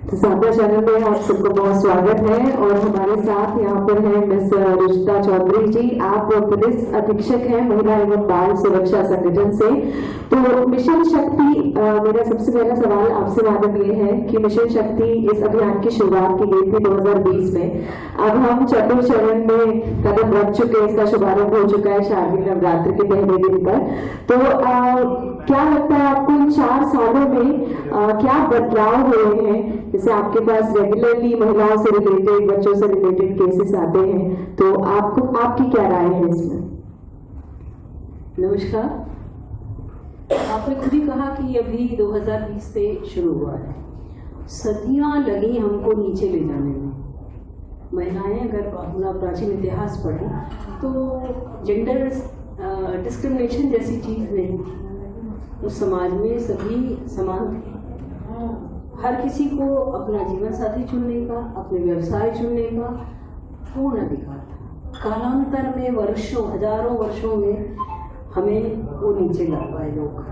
तो साधना चैनल में आप सबको बहुत स्वागत है। और हमारे साथ यहाँ पर है मिस रुचिता चौधरी जी। आप पुलिस अधीक्षक हैं महिला एवं बाल सुरक्षा संगठन से। तो मिशन शक्ति, मेरा सबसे पहला सवाल आपसे मैडम ये है कि मिशन शक्ति इस अभियान की शुरुआत की गई थी 2020 में। अब हम चतुर्थ चरण में कदम रख चुके हैं, इसका शुभारंभ हो चुका है शारदीय नवरात्र के पहले दिन पर। तो क्या लगता है आपको इन 4 सालों में क्या बदलाव हुए हैं? जैसे आपके पास रेगुलरली महिलाओं से रिलेटेड, बच्चों से रिलेटेड केसेस आते हैं, तो आपकी क्या राय है इसमें? नमस्कार। आपने खुद ही कहा कि अभी 2020 से शुरू हुआ है। सदियां लगी हमको नीचे ले जाने में। महिलाएं अगर अपना प्राचीन इतिहास पढ़ें तो जेंडर डिस्क्रिमिनेशन जैसी चीज़ नहीं थी। उस समाज में सभी समान थे। हर किसी को अपना जीवन साथी चुनने का, अपने व्यवसाय चुनने का पूर्ण अधिकार था। कालांतर में वर्षों, हजारों वर्षों में हमें वो नीचे ला पाए लोग।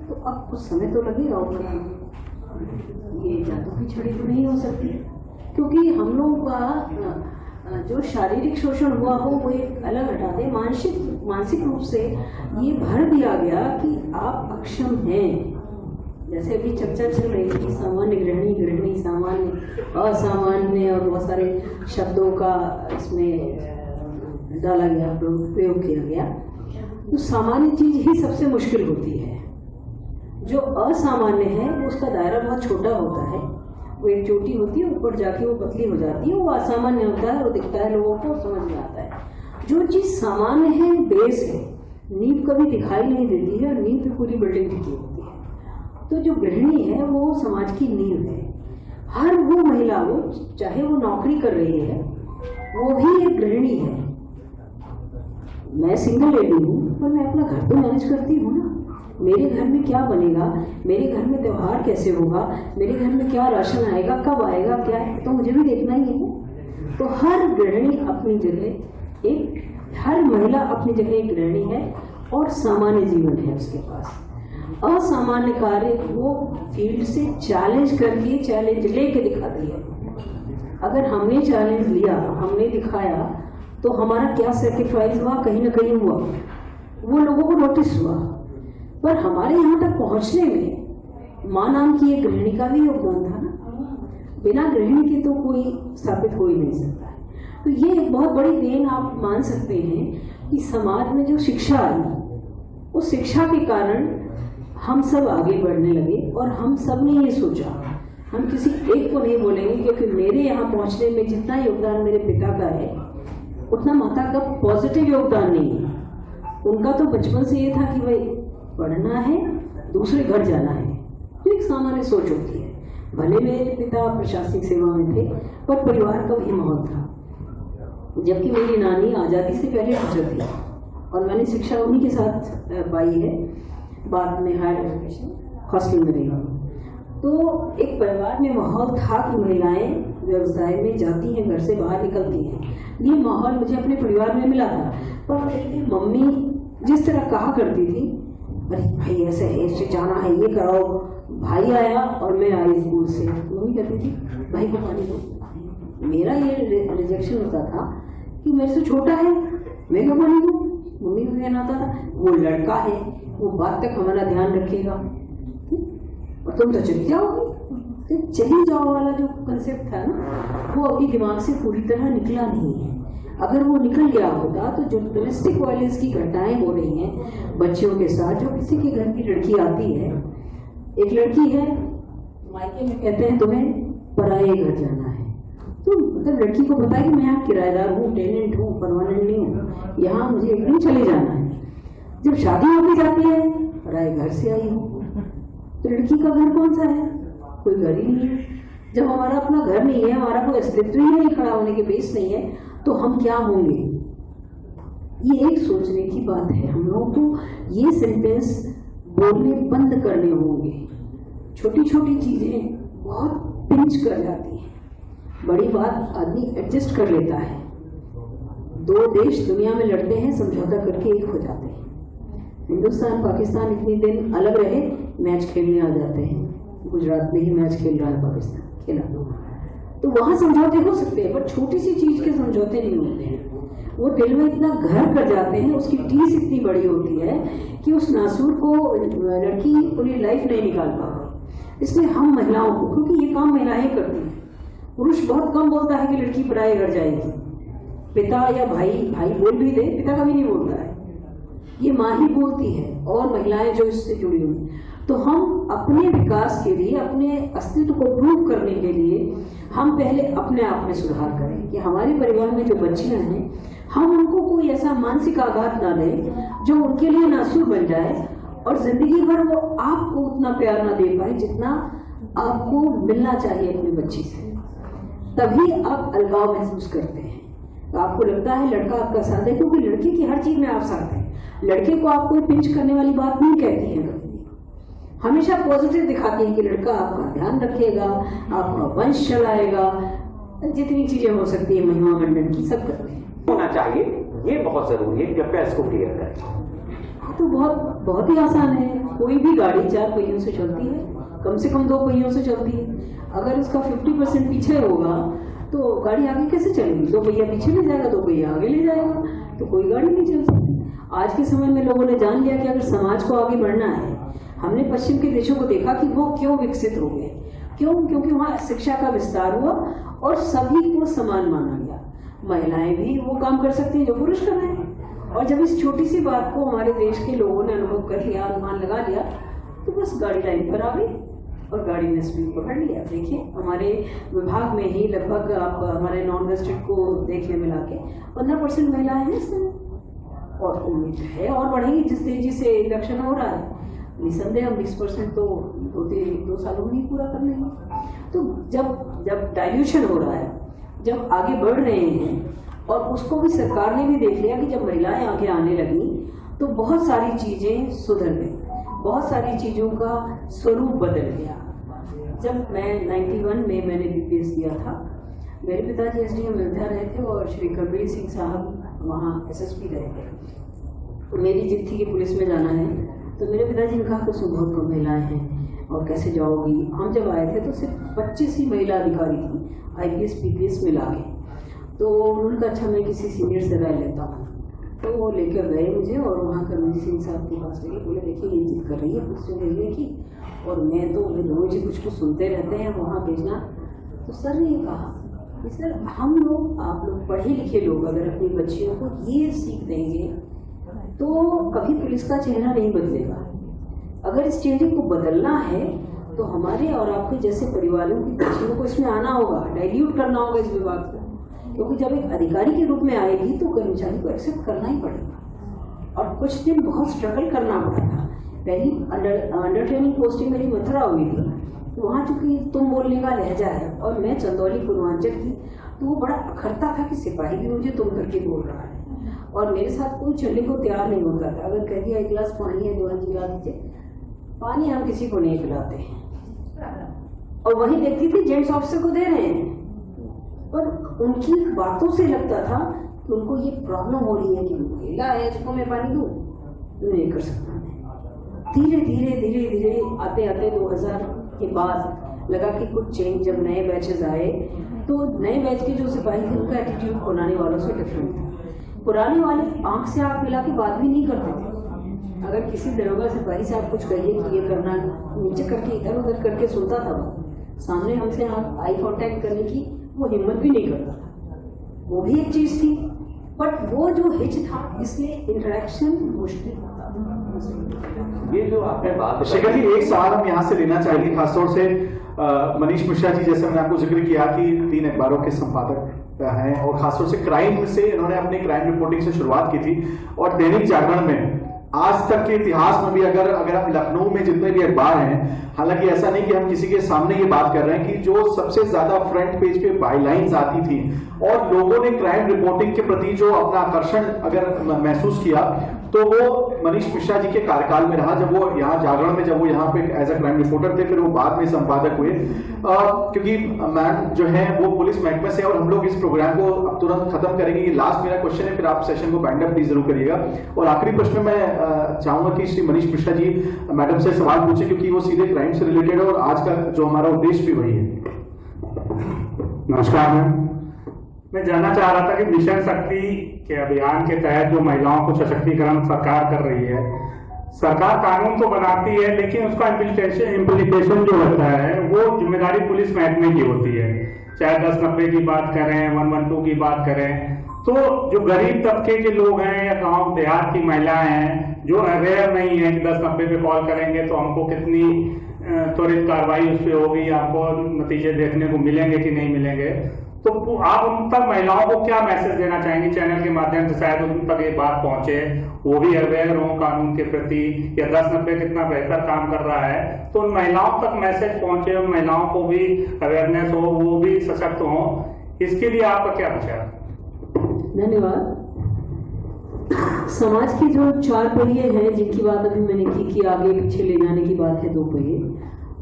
तो अब कुछ समय तो लगेगा। और ये जादू की छड़ी तो नहीं हो सकती, क्योंकि हम लोगों का जो शारीरिक शोषण हुआ हो वो एक अलग हटा दे। मानसिक रूप से ये भर दिया गया कि आप अक्षम हैं। जैसे अभी चर्चा चल रही थी सामान्य गृहिणी, सामान्य, असामान्य और बहुत सारे शब्दों का इसमें डाला गया, प्रयोग किया गया। तो सामान्य चीज ही सबसे मुश्किल होती है। जो असामान्य है उसका दायरा बहुत छोटा होता है। वो एक चोटी होती है, ऊपर जाके वो पतली हो जाती है। वो असामान्य होता है, वो दिखता है लोगों को, समझ में आता है। जो चीज सामान्य है, बेस है, नींव कभी दिखाई नहीं देती है और नींव पे पूरी बिल्डिंग टिकी होती है। तो जो गृहिणी है वो समाज की नींव है। हर वो महिला, वो चाहे वो नौकरी कर रही है, वो भी एक गृहिणी है। मैं सिंगल लेडी हूँ, पर मैं अपना घर तो मैनेज करती हूँ ना। मेरे घर में क्या बनेगा, मेरे घर में त्योहार कैसे होगा, मेरे घर में क्या राशन आएगा, कब आएगा, क्या है, तो मुझे भी देखना ही है। तो हर गृहिणी अपनी जगह एक, हर महिला अपनी जगह एक गृहिणी है और सामान्य जीवन है उसके पास। असामान्य कार्य वो फील्ड से चैलेंज करके, चैलेंज लेके दिखाती है। अगर हमने चैलेंज लिया, हमने दिखाया, तो हमारा क्या सेक्रीफाइस हुआ, कहीं ना कहीं हुआ, वो लोगों को नोटिस हुआ। पर हमारे यहाँ तक पहुँचने में माँ नाम की एक गृहिणी का भी योगदान था ना। बिना गृहिणी के तो कोई स्थापित हो ही नहीं सकता है। तो ये एक बहुत बड़ी देन आप मान सकते हैं कि समाज में जो शिक्षा आई, उस शिक्षा के कारण हम सब आगे बढ़ने लगे। और हम सब ने ये सोचा, हम किसी एक को नहीं बोलेंगे, क्योंकि मेरे यहाँ पहुँचने में जितना योगदान मेरे पिता का है उतना माता का पॉजिटिव योगदान नहीं है। उनका तो बचपन से ये था कि भाई पढ़ना है, दूसरे घर जाना है। तो एक सामान्य सोच होती है। भले मेरे पिता प्रशासनिक सेवा में थे, पर परिवार का भी माहौल था। जबकि मेरी नानी आज़ादी से पहले टीचर थी और मैंने शिक्षा उन्हीं के साथ पाई है। बाद में हायर एजुकेशन हॉस्टल में रही। तो एक परिवार में माहौल था कि महिलाएं व्यवसाय में जाती हैं, घर से बाहर निकलती हैं। ये माहौल मुझे अपने परिवार में मिला था। पर मेरी मम्मी जिस तरह कहा करती थी, अरे भाई ऐसे है, इससे जाना है, ये कराओ। भाई आया और मैं आई स्कूल से, मम्मी कहती थी भाई को पानी दो। मेरा ये रिजेक्शन होता था कि मेरे से छोटा है, मैं क्यों पानी दूँ। मम्मी को कहना आता था वो लड़का है, वो बात तक हमारा ध्यान रखेगा, और तुम तो चली जाओगी। तो चली जाओ वाला जो कंसेप्ट था ना, वो अभी दिमाग से पूरी तरह निकला नहीं है। अगर वो निकल गया होता तो जो डोमेस्टिक वायलेंस की घटनाएं हो रही हैं बच्चियों के साथ, जो किसी के घर की लड़की आती है, एक लड़की है, मायके में कहते हैं तुम्हें पराये घर जाना है। तो मतलब लड़की को पता है कि मैं यहाँ किराएदार हूँ, टेनेंट हूँ, परमानेंट नहीं हूँ, यहाँ मुझे एक दिन चले जाना है। जब शादी होती जाती है, पराये घर से आई हूँ, तो लड़की का घर कौन सा है? कोई घर ही नहीं है। जब हमारा अपना घर नहीं है, हमारा कोई अस्तित्व ही नहीं, खड़ा होने के बेस नहीं है, तो हम क्या होंगे? ये एक सोचने की बात है। हम लोगों को ये सेंटेंस बोलने बंद करने होंगे। छोटी छोटी चीजें बहुत पिंच कर जाती हैं, बड़ी बात आदमी एडजस्ट कर लेता है। 2 देश दुनिया में लड़ते हैं, समझौता करके एक हो जाते हैं। हिंदुस्तान पाकिस्तान इतने दिन अलग रहे, मैच खेलने आ जाते हैं। गुजरात में ही मैच खेल रहा है पाकिस्तान। खिला दो। तो वहाँ समझौते हो सकते हैं, पर छोटी सी चीज के समझौते नहीं होते हैं। वो दिल में इतना घर कर जाते हैं, उसकी टीस इतनी बड़ी होती है कि उस नासूर को लड़की पूरी लाइफ नहीं निकाल पाती। इसलिए हम महिलाओं को, क्योंकि ये काम महिलाएं करती हैं, पुरुष बहुत कम बोलता है कि लड़की पढ़ाई कर जाएगी। पिता या भाई बोल भी दे, पिता कभी नहीं बोलता है, ये माँ ही बोलती है और महिलाएं जो इससे जुड़ी हुई। तो हम अपने विकास के लिए, अपने अस्तित्व को प्रूव करने के लिए हम पहले अपने आप में सुधार करें कि हमारे परिवार में जो बच्चियां हैं हम उनको कोई ऐसा मानसिक आघात ना दें जो उनके लिए नासूर बन जाए और जिंदगी भर वो आपको उतना प्यार ना दे पाए जितना आपको मिलना चाहिए अपनी बच्ची से। तभी आप अलगाव महसूस करते हैं, तो आपको लगता है लड़का आपका साथ है, क्योंकि लड़के की हर चीज में आप साथ हैं। लड़के को आप कोई पिंच करने वाली बात नहीं कहती है, हमेशा पॉजिटिव दिखाती है कि लड़का आपका ध्यान रखेगा, आपका वंश चलाएगा, जितनी चीजें हो सकती है महिमा मंडन की सब करते हैं। होना चाहिए, ये बहुत जरूरी है, कृपया इसको क्लियर करें। तो बहुत ही आसान है। कोई भी गाड़ी 4 पहियों से चलती है, कम से कम 2 पहियों से चलती है। अगर उसका 50% पीछे होगा तो गाड़ी आगे कैसे चलेगी? 2 पहिया पीछे ले जाएगा, 2 पहिया आगे ले जाएगा, तो कोई गाड़ी नहीं चल सकती। आज के समय में लोगों ने जान लिया कि अगर समाज को आगे बढ़ना है, हमने पश्चिम के देशों को देखा कि वो क्यों विकसित हो गए, क्योंकि वहाँ शिक्षा का विस्तार हुआ और सभी को समान माना गया। महिलाएं भी वो काम कर सकती हैं जो पुरुष कर रहे हैं। और जब इस छोटी सी बात को हमारे देश के लोगों ने अनुभव कर लिया, अनुमान लगा लिया, तो बस गाड़ी लाइन पर आ गई और गाड़ी ने स्पीड पकड़ लिया। देखिए हमारे विभाग में ही लगभग आप हमारे नॉन वेस्टेड को देखने मिला के 15% महिलाएं हैं इस समय, और उम्मीद है और बढ़ेगी जिस तेजी से इलेक्शन हो रहा है। निसंदेह हम 20% तो 2 सालों में ही पूरा कर लेंगे। तो जब डाइल्यूशन हो रहा है, जब आगे बढ़ रहे हैं, और उसको भी सरकार ने भी देख लिया कि जब महिलाएं आगे आने लगी तो बहुत सारी चीजें सुधर गई, बहुत सारी चीजों का स्वरूप बदल गया। जब मैं 91 में मैंने बीपीएस दिया था, मेरे पिताजी एसडीएम अयोध्या रहे थे और श्री करबीर सिंह साहब वहाँ एसएसपी रहे थे। मेरी जिद थी कि पुलिस में जाना है, तो मेरे पिताजी ने कहा कि उसमें बहुत कम महिलाएं हैं और कैसे जाओगी। हम जब आए थे तो सिर्फ 25 ही महिला अधिकारी थी, आईपीएस पीपीएस मिला के। तो उन्होंने कहा अच्छा मैं किसी सीनियर से राय लेता हूँ। तो वो लेकर गए मुझे और वहाँ करबीर सिंह साहब के पास लेके बोले देखिए ये जिद कर रही है पुलिस में भेजने की, और मैं तो रोज ही कुछ सुनते रहते हैं वहाँ भेजना। तो सर ने ये कहा कि सर हम लोग, आप लोग पढ़े लिखे लोग अगर अपनी बच्चियों को ये सीख देंगे तो कभी पुलिस का चेहरा नहीं बदलेगा। अगर इस चेहरे को बदलना है तो हमारे और आपके जैसे परिवारों की बच्चियों को इसमें आना होगा, डाइल्यूट करना होगा इस विभाग को, क्योंकि जब एक अधिकारी के रूप में आएगी तो कर्मचारी को एक्सेप्ट करना ही पड़ेगा। और कुछ दिन बहुत स्ट्रगल करना पड़ा था। पहली अंडर ट्रेनिंग पोस्टिंग मेरी मथुरा हुई थी, तो वहाँ चूंकि तुम बोलने का लहजा है और मैं चंदौली पूर्वांचल की, तो वो बड़ा अखरता था कि सिपाही भी मुझे तुम करके बोल रहा है और मेरे साथ कोई चलने को तैयार नहीं होता था। अगर कह दिया 1 गिलास पानी है, 2 गिला दीजिए, पानी हम किसी को नहीं पिलाते और वही देखती थी जेंट्स ऑफिसर को दे रहे हैं, पर उनकी बातों से लगता था कि उनको ये प्रॉब्लम हो रही है कि महिला है इसको मैं पानी दूँ, नहीं कर सकता। धीरे धीरे आते 2000 के बाद लगा कि कुछ चेंज, जब नए बैचेज आए तो नए बैच के जो सिपाही थे उनका एटीट्यूड पुराने वालों से डिफरेंट था। पुराने वाले आंख से आंख मिला के बात भी नहीं करते थे। अगर किसी दरोगा सिपाही से आप कुछ कहिए कि ये करना, नीचे करके इधर उधर करके सुनता था, सामने हमसे आप आई कांटेक्ट करने की वो हिम्मत भी नहीं करता था। वो भी एक चीज थी, बट वो जो हिच था इसलिए इंटरेक्शन मुश्किल होता था। ये जो आपने बात, शेखर जी एक सवाल हम यहाँ से लेना चाहेंगे, खासतौर से मनीष मिश्रा जी, जैसे मैंने आपको जिक्र किया कि 3 अखबारों के संपादक हैं और खासतौर से क्राइम से इन्होंने अपनी क्राइम रिपोर्टिंग से शुरुआत की थी। और दैनिक जागरण में आज तक के इतिहास में भी अगर आप लखनऊ में जितने भी अखबार हैं, हालांकि ऐसा नहीं कि हम किसी के सामने ये बात कर रहे हैं, कि जो सबसे ज्यादा फ्रंट पेज पे बाईलाइंस आती थी और लोगों ने क्राइम रिपोर्टिंग के प्रति जो अपना आकर्षण अगर महसूस किया तो वो मनीष मिश्रा जी के कार्यकाल में रहा, जब वो यहाँ जागरण में, जब वो यहाँ पे एज अ क्राइम रिपोर्टर थे, फिर वो बाद में संपादक हुए। क्योंकि मैम जो है वो पुलिस महकमे से, और हम लोग इस प्रोग्राम को अब तुरंत खत्म करेंगे। ये लास्ट मेरा क्वेश्चन है, फिर आप सेशन को वाइंड अप प्लीज जरूर करिएगा। और आखिरी प्रश्न मैं चाहूंगा कि श्री मनीष मिश्रा जी मैडम से सवाल पूछे, क्योंकि वो सीधे क्राइम से रिलेटेड है और आज का जो हमारा उद्देश्य भी वही है। नमस्कार मैम, मैं जानना चाह रहा था कि मिशन शक्ति के अभियान के तहत जो महिलाओं को सशक्तिकरण सरकार कर रही है, सरकार कानून तो बनाती है लेकिन उसका इम्प्लीमेंटेशन जो होता है वो जिम्मेदारी पुलिस महकमे की होती है। चाहे 10-90 की बात करें, 112 की बात करें, तो जो गरीब तबके के लोग हैं या गांव देहात की महिलाएं हैं जो अवेयर नहीं है कि 10-90 पे कॉल करेंगे तो हमको कितनी त्वरित कार्रवाई उस पर होगी, हमको नतीजे देखने को मिलेंगे कि नहीं मिलेंगे, तो आप उन तक महिलाओं को क्या मैसेज देना चाहेंगे चैनल के माध्यम से, शायद उन तक ये बात पहुंचे, वो भी अवेयर हो कानून के प्रति, या 10-90 कितना बेहतर काम कर रहा है तो उन महिलाओं तक मैसेज पहुंचे, उन महिलाओं को भी अवेयरनेस हो, वो भी सशक्त हो, इसके लिए आपका क्या विचार? धन्यवाद। समाज के जो 4 पहिए हैं जिनकी बात अभी मैंने की कि आगे पीछे ले जाने की बात है 2 पहिए,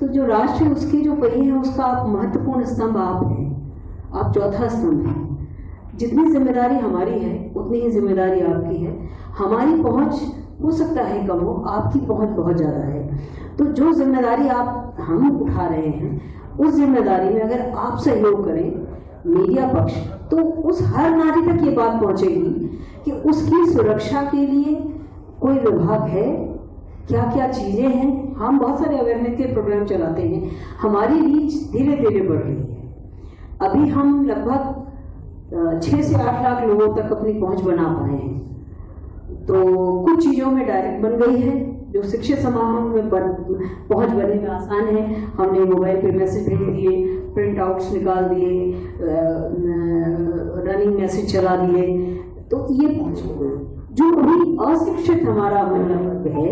तो जो राष्ट्र है उसके जो पहिए हैं उसका आप महत्वपूर्ण स्तंभ आप हैं, आप चौथा स्तंभ हैं। जितनी जिम्मेदारी हमारी है उतनी ही जिम्मेदारी आपकी है। हमारी पहुंच हो सकता है कम हो, आपकी पहुंच बहुत ज़्यादा है। तो जो जिम्मेदारी हम उठा रहे हैं उस जिम्मेदारी में अगर आप सहयोग करें मीडिया पक्ष, तो उस हर नारी तक ये बात पहुंचेगी कि उसकी सुरक्षा के लिए कोई विभाग है, क्या क्या चीज़ें हैं। हम बहुत सारे अवेयरनेस के प्रोग्राम चलाते हैं, हमारी रीच धीरे धीरे बढ़ रही है। अभी हम लगभग 6 से 8 लाख लोगों तक अपनी पहुंच बना पाए हैं। तो कुछ चीज़ों में डायरेक्ट बन गई है, जो शिक्षित समाज में पहुंच बनने में आसान है। हमने मोबाइल पे मैसेज भेज दिए, प्रिंट आउट्स निकाल दिए, रनिंग मैसेज चला दिए, तो ये पहुंच हो गई। जो अभी अशिक्षित हमारा मतलब है,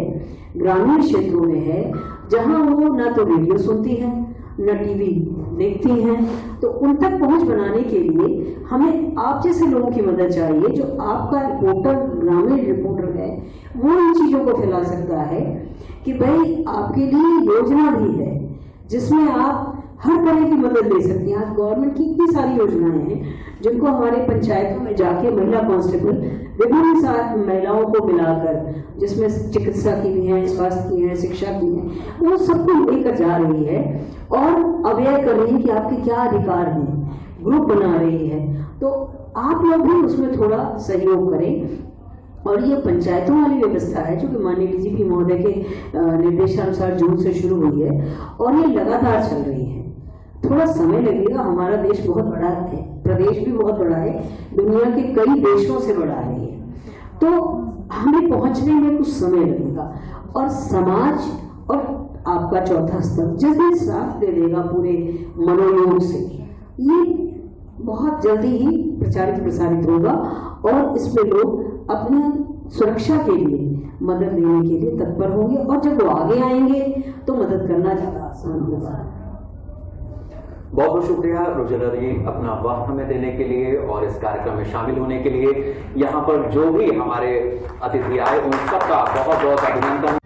ग्रामीण क्षेत्रों में है, जहां वो ना तो रेडियो सुनती है न टीवी देखती हैं, तो उन तक पहुंच बनाने के लिए हमें आप जैसे लोगों की मदद चाहिए। जो आपका रिपोर्टर, ग्रामीण रिपोर्टर है, वो इन चीज़ों को फैला सकता है कि भाई आपके लिए योजना भी है जिसमें आप हर तरह की मदद ले सकती हैं। आज गवर्नमेंट की इतनी सारी योजनाएं हैं जिनको हमारे पंचायतों में जाके महिला कांस्टेबल विभिन्न साथ महिलाओं को मिलाकर, जिसमें चिकित्सा की भी हैं, स्वास्थ्य की हैं, शिक्षा की हैं, वो सबको लेकर जा रही है और अवेयर कर रही है कि आपके क्या अधिकार हैं, ग्रुप बना रही है। तो आप लोग भी उसमें थोड़ा सहयोग करें। और ये पंचायतों वाली व्यवस्था है जो कि माननीय डीजीपी महोदय के निर्देशानुसार जून से शुरू हुई है और ये लगातार चल रही है। थोड़ा समय लगेगा, हमारा देश बहुत बड़ा है, प्रदेश भी बहुत बड़ा है, दुनिया के कई देशों से बड़ा है ये, तो हमें पहुंचने में कुछ समय लगेगा। और समाज और आपका चौथा स्तर जिस दिन साथ दे देगा पूरे मनोयोग से, ये बहुत जल्दी ही प्रचारित प्रसारित होगा और इसमें लोग अपने सुरक्षा के लिए मदद लेने के लिए तत्पर होंगे और जब वो आगे आएंगे तो मदद करना ज़्यादा आसान होगा। बहुत बहुत शुक्रिया रोजेला जी अपना वक्त हमें देने के लिए और इस कार्यक्रम में शामिल होने के लिए। यहाँ पर जो भी हमारे अतिथि आए उन सबका बहुत बहुत अभिनंदन।